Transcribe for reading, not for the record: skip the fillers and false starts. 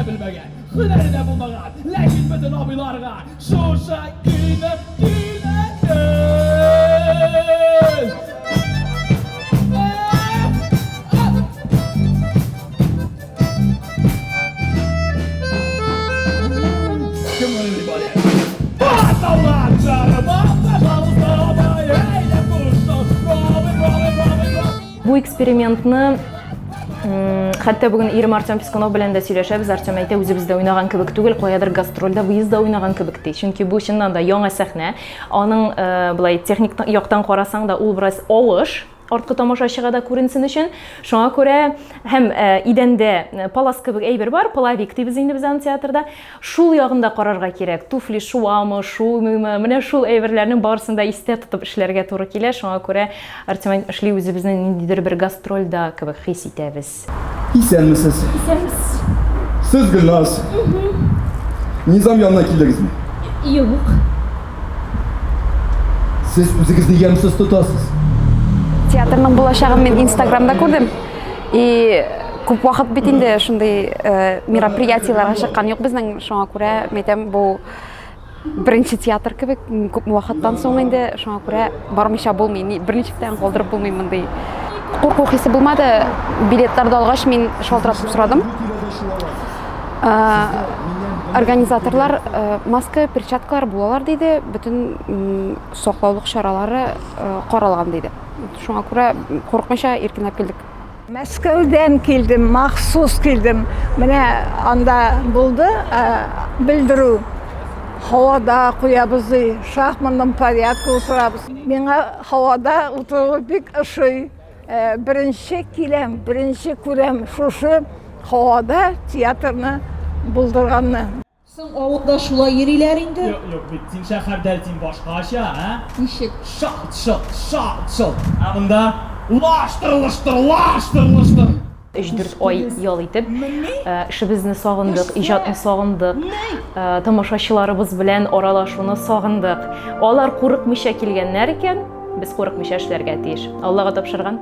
bilmagan, hunarida bulmagan, lekin bütün abilarga şuşa giyinib Come on everybody. Bu eksperimentni hatta bugun Irim Artyom Piskunov bilan da сөйләшәбез. Artyom әйтә, үзебездә уйнаган кебек түгел, каядыр гастрольдә, выездда уйнаган кебек ди. Чөнки бу чыннан да яңа сәхнә. Аның булай техник яктан карасаң да ул бераз авыш. Арткы тамашачыга да күренсен өчен. Шуңа күрә һәм идәндә палас кебек әйбер бар, половик дибез инде без аны театрда. Шул ягында карарга кирәк. Туфли шуамы, шумымы, менә шул әйберләрнең барысын да истә тотып эшләргә туры килә. Шуңа күрә Artyom эшли үзебезне ниндидер бер гастрольдә кебек хис итәбез. İsenmisiniz? Исәнбез. Siz Gülnaz. Nizam yanına kildinizmi? Юк. Siz үзегезне ямсыз тотасыз. Театрның булачагын мен Instagramда күрдем. И күп вакыт бит инде шундый мероприятиеларга чыккан юк безнең. Шуңа күрә мәйтәм бу беренче театр кебек күп вакыттан соң инде шуңа күрә бармыйча булмый. Берничектән калдырып булмый мондый. Курку хисе булмады. Билетларда алгач мин шалтыратып сорадым. Организаторлар маска, перчаткалар булалар диде. Бүтән саклаулык чаралары каралган диде. Шуңа күрә коркмыйча иркенләп килдек. Мәскәүдән килдем, махсус килдем. Менә анда булды белдерү. Һавада куябыз, шахматның порядкы утырабыз. Миңа һавада утыру бик ошый. Беренче киләм, беренче күрәм шушы һавада театрны булдырганны. Соң авылда шулай йөриләр инде. Yok bittin şəhərdə din başqaça, hə? Ничек? Şat. Amında ulaştırılıştır. 3-4 ай ял итеп, эшебезне сагындык, иҗатны сагындык, тамашачыларыбыз белән аралашуны сагындык. Алар курыкмыйча килгәннәр икән, без курыкмыйча эшләргә тиеш. Аллага тапшырган.